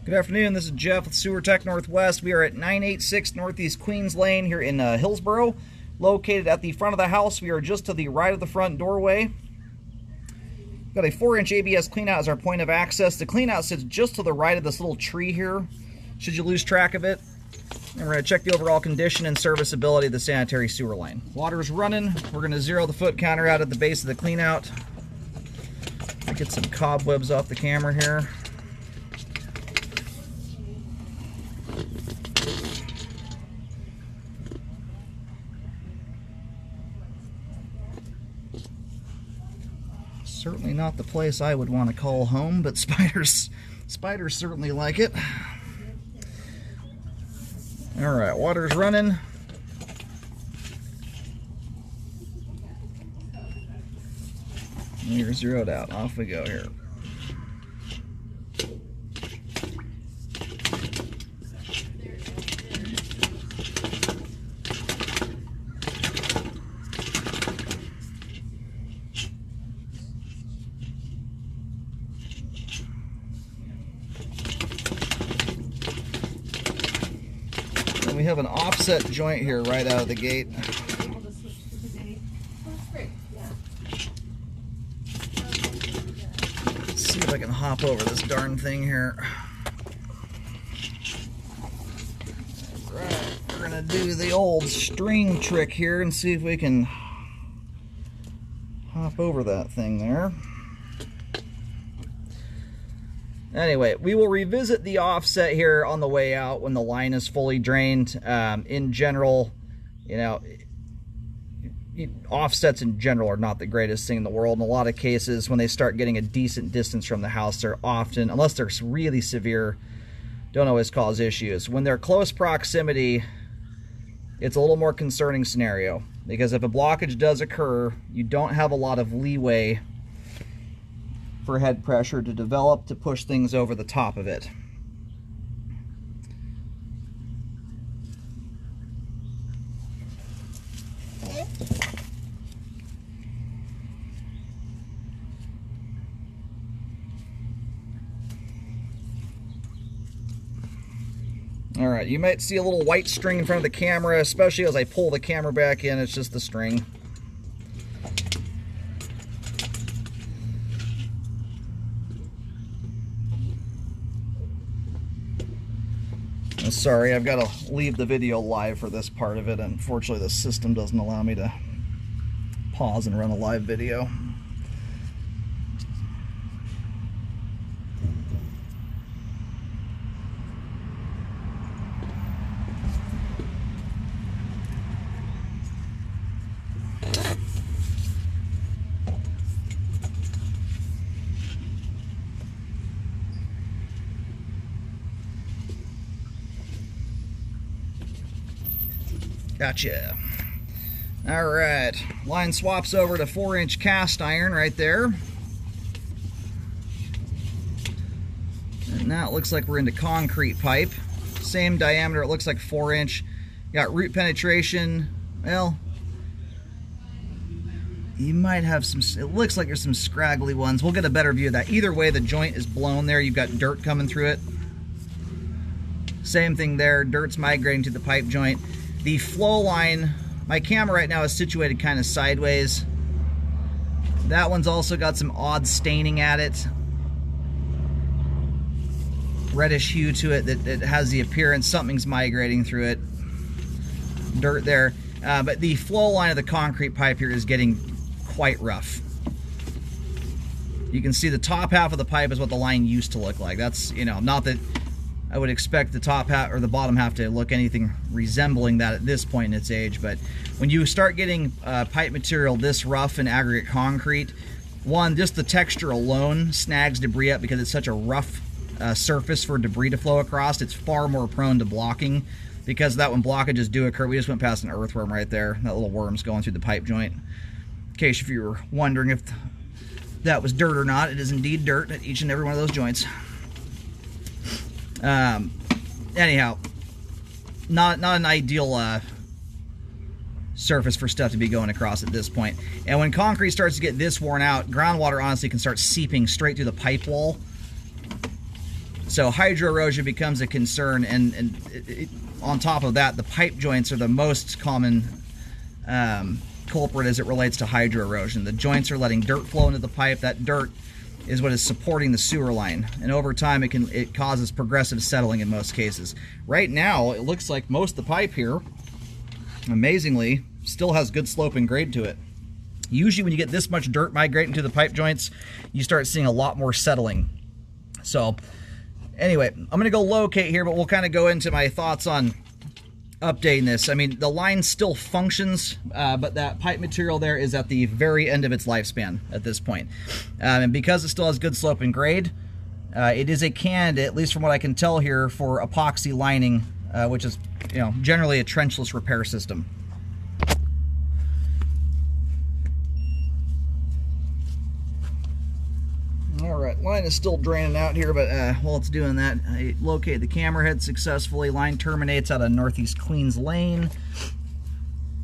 Good afternoon, this is Jeff with Sewer Tech Northwest. We are at 986 Northeast Queens Lane here in Hillsboro. Located at the front of the house, we are just to the right of the front doorway. Got a 4-inch ABS cleanout as our point of access. The cleanout sits just to the right of this little tree here, should you lose track of it. And we're going to check the overall condition and serviceability of the sanitary sewer line. Water's running. We're going to zero the foot counter out at the base of the cleanout. Get some cobwebs off the camera here. Certainly not the place I would want to call home, but spiders certainly like it. All right, water's running. You're zeroed out. Off we go here. And we have an offset joint here right out of the gate. See if I can hop over this darn thing here. Alright, we're gonna do the old string trick here and see if we can hop over that thing there. Anyway, we will revisit the offset here on the way out when the line is fully drained. In general, you know, offsets in general are not the greatest thing in the world. In a lot of cases, when they start getting a decent distance from the house, they're often, unless they're really severe, don't always cause issues. When they're close proximity, it's a little more concerning scenario, because if a blockage does occur, you don't have a lot of leeway for head pressure to develop to push things over the top of it. All right, you might see a little white string in front of the camera, especially as I pull the camera back in. It's just the string. Sorry, I've got to leave the video live for this part of it. Unfortunately, the system doesn't allow me to pause and run a live video. Gotcha. All right, line swaps over to 4-inch cast iron right there. And now it looks like we're into concrete pipe. Same diameter, it looks like 4-inch. Got root penetration. Well, you might have some, it looks like there's some scraggly ones. We'll get a better view of that. Either way, the joint is blown there. You've got dirt coming through it. Same thing there, dirt's migrating to the pipe joint. The flow line, my camera right now is situated kind of sideways. That one's also got some odd staining at it. Reddish hue to it that has the appearance something's migrating through it. Dirt there. But the flow line of the concrete pipe here is getting quite rough. You can see the top half of the pipe is what the line used to look like. That's, you know, not that I would expect the top half or the bottom half to look anything resembling that at this point in its age, but when you start getting pipe material this rough in aggregate concrete, one, just the texture alone snags debris up because it's such a rough surface for debris to flow across. It's far more prone to blocking because of that when blockages do occur. We just went past an earthworm right there. That little worm's going through the pipe joint. In case if you were wondering if that was dirt or not, it is indeed dirt at each and every one of those joints. Anyhow, not an ideal surface for stuff to be going across at this point. And when concrete starts to get this worn out, groundwater honestly can start seeping straight through the pipe wall. So hydro erosion becomes a concern, and on top of that, the pipe joints are the most common culprit as it relates to hydro erosion. The joints are letting dirt flow into the pipe. That dirt is what is supporting the sewer line, and over time it causes progressive settling in most cases. Right now, it looks like most of the pipe here, amazingly, still has good slope and grade to it. Usually when you get this much dirt migrating to the pipe joints, you start seeing a lot more settling. So anyway, I'm going to go locate here, but we'll kind of go into my thoughts on updating this. I mean, the line still functions, but that pipe material there is at the very end of its lifespan at this point. And because it still has good slope and grade, it is a candidate, at least from what I can tell here, for epoxy lining, which is, you know, generally a trenchless repair system. Alright, line is still draining out here, but while it's doing that, I located the camera head successfully. Line terminates out of Northeast Queens Lane.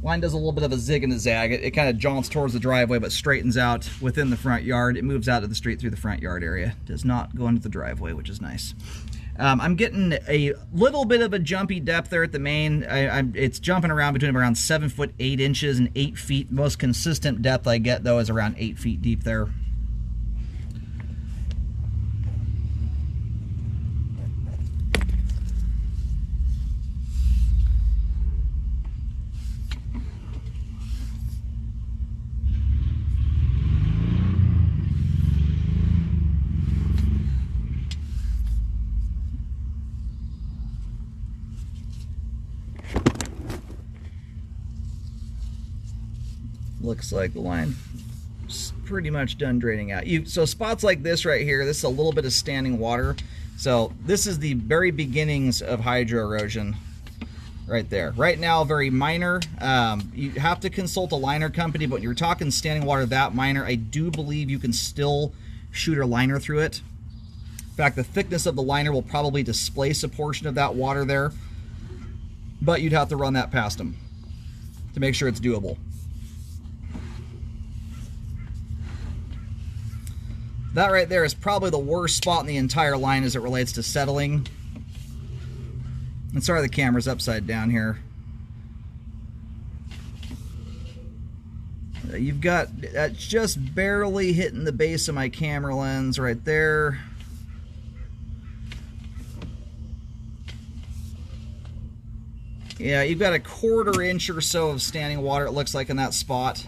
Line does a little bit of a zig and a zag. It kind of jaunts towards the driveway, but straightens out within the front yard. It moves out of the street through the front yard area. Does not go into the driveway, which is nice. I'm getting a little bit of a jumpy depth there at the main. It's jumping around between around 7 foot 8 inches and 8 feet. Most consistent depth I get, though, is around 8 feet deep there. Looks like the line is pretty much done draining out. So spots like this right here, this is a little bit of standing water. So this is the very beginnings of hydro erosion right there. Right now, very minor. You have to consult a liner company, but when you're talking standing water that minor, I do believe you can still shoot a liner through it. In fact, the thickness of the liner will probably displace a portion of that water there, but you'd have to run that past them to make sure it's doable. That right there is probably the worst spot in the entire line as it relates to settling. And sorry the camera's upside down here. You've got that just barely hitting the base of my camera lens right there. Yeah, you've got a 1/4 inch or so of standing water, it looks like, in that spot.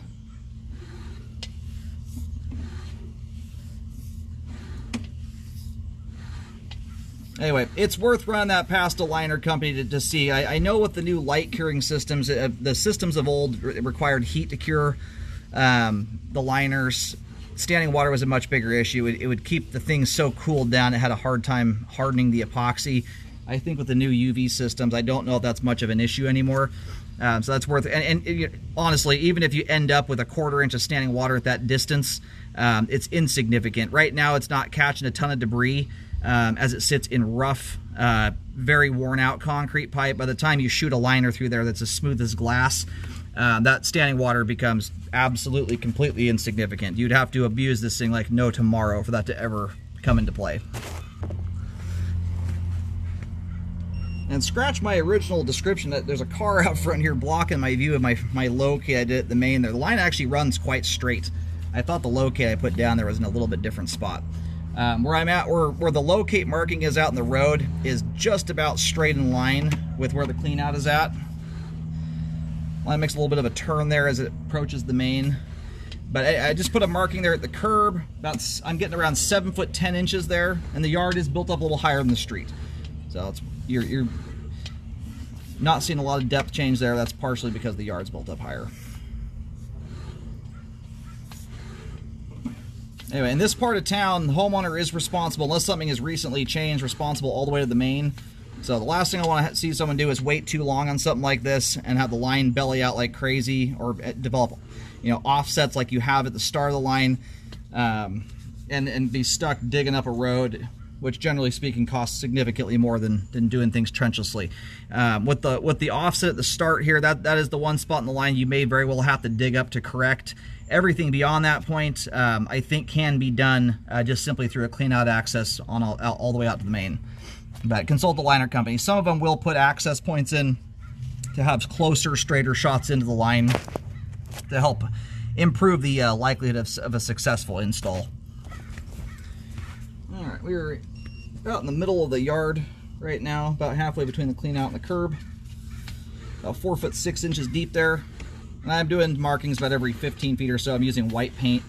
Anyway, it's worth running that past a liner company to see. I know with the new light curing systems, the systems of old required heat to cure the liners. Standing water was a much bigger issue. It would keep the thing so cooled down, it had a hard time hardening the epoxy. I think with the new UV systems, I don't know if that's much of an issue anymore. So that's worth it. And honestly, even if you end up with a 1/4 inch of standing water at that distance, it's insignificant. Right now, it's not catching a ton of debris. As it sits in rough, very worn out concrete pipe. By the time you shoot a liner through there that's as smooth as glass, that standing water becomes absolutely, completely insignificant. You'd have to abuse this thing like no tomorrow for that to ever come into play. And scratch my original description that there's a car out front here blocking my view of my locate I did at the main there. The line actually runs quite straight. I thought the locate I put down there was in a little bit different spot. Where I'm at, where the locate marking is out in the road, is just about straight in line with where the clean out is at. Line makes a little bit of a turn there as it approaches the main. But I just put a marking there at the curb. I'm getting around 7 foot 10 inches there, and the yard is built up a little higher than the street. So you're not seeing a lot of depth change there. That's partially because the yard's built up higher. Anyway, in this part of town, the homeowner is responsible, unless something has recently changed, responsible all the way to the main. So the last thing I want to see someone do is wait too long on something like this and have the line belly out like crazy, or develop, offsets like you have at the start of the line, and be stuck digging up a road which generally speaking costs significantly more than doing things trenchlessly. With the offset at the start here, that is the one spot in the line you may very well have to dig up to correct. Everything beyond that point, I think can be done just simply through a clean out access on all the way out to the main. But consult the liner company. Some of them will put access points in to have closer, straighter shots into the line to help improve the likelihood of a successful install. All right, we're out in the middle of the yard right now, about halfway between the clean out and the curb. About 4 foot 6 inches deep there. And I'm doing markings about every 15 feet or so. I'm using white paint.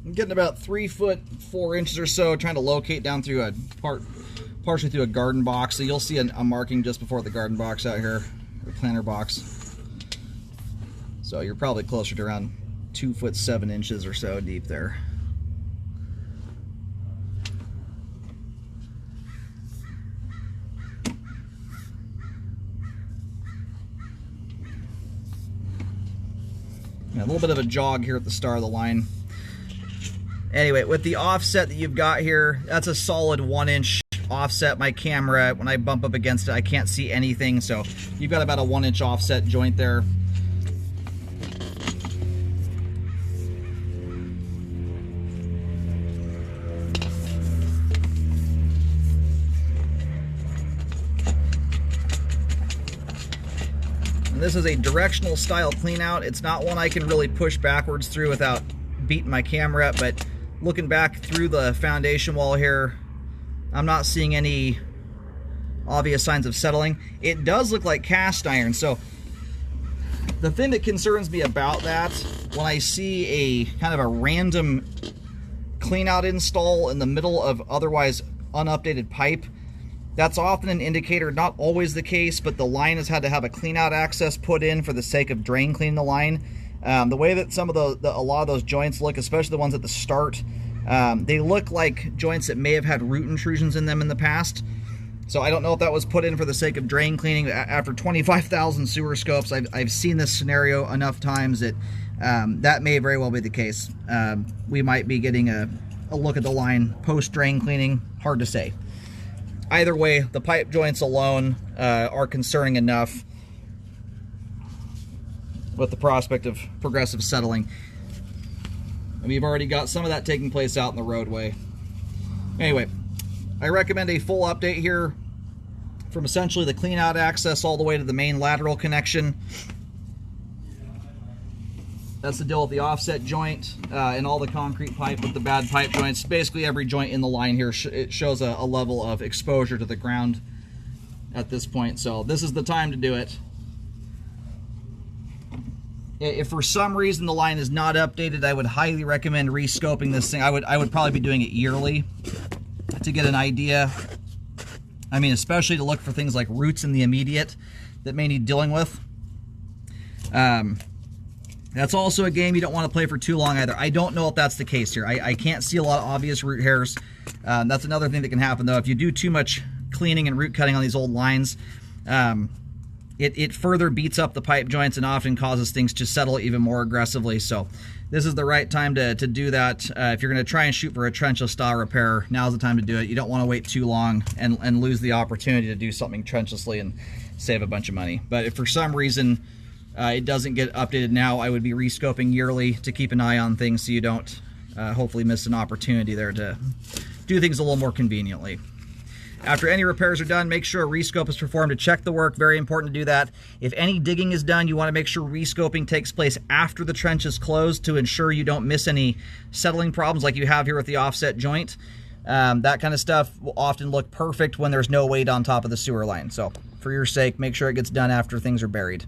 I'm getting about 3 foot 4 inches or so, trying to locate down through a partially through a garden box. So you'll see a marking just before the garden box out here, or planter box. So you're probably closer to around 2 foot 7 inches or so deep there. Yeah, a little bit of a jog here at the start of the line. Anyway, with the offset that you've got here, that's a solid 1 inch offset. My camera, when I bump up against it, I can't see anything. So you've got about a 1 inch offset joint there. And this is a directional style clean out. It's not one I can really push backwards through without beating my camera up, but looking back through the foundation wall here, I'm not seeing any obvious signs of settling. It does look like cast iron. So the thing that concerns me about that, when I see a kind of a random clean out install in the middle of otherwise unupdated pipe, that's often an indicator, not always the case, but the line has had to have a clean out access put in for the sake of drain cleaning the line. The way that some of a lot of those joints look, especially the ones at the start, they look like joints that may have had root intrusions in them in the past. So I don't know if that was put in for the sake of drain cleaning. After 25,000 sewer scopes, I've seen this scenario enough times that that may very well be the case. We might be getting a look at the line post drain cleaning. Hard to say. Either way, the pipe joints alone are concerning enough with the prospect of progressive settling. And we've already got some of that taking place out in the roadway. Anyway, I recommend a full update here from essentially the clean out access all the way to the main lateral connection. That's the deal with the offset joint and all the concrete pipe with the bad pipe joints. Basically every joint in the line here, it shows a level of exposure to the ground at this point. So this is the time to do it. If for some reason the line is not updated, I would highly recommend rescoping this thing. I would probably be doing it yearly to get an idea. I mean, especially to look for things like roots in the immediate that may need dealing with. That's also a game you don't want to play for too long either. I don't know if that's the case here. I can't see a lot of obvious root hairs. That's another thing that can happen though. If you do too much cleaning and root cutting on these old lines, it further beats up the pipe joints and often causes things to settle even more aggressively. So this is the right time to do that. If you're going to try and shoot for a trenchless style repair, now's the time to do it. You don't want to wait too long and lose the opportunity to do something trenchlessly and save a bunch of money. But if for some reason it doesn't get updated now, I would be rescoping yearly to keep an eye on things so you don't hopefully miss an opportunity there to do things a little more conveniently. After any repairs are done, make sure a rescope is performed to check the work. Very important to do that. If any digging is done, you want to make sure rescoping takes place after the trench is closed to ensure you don't miss any settling problems like you have here with the offset joint. That kind of stuff will often look perfect when there's no weight on top of the sewer line. So for your sake, make sure it gets done after things are buried.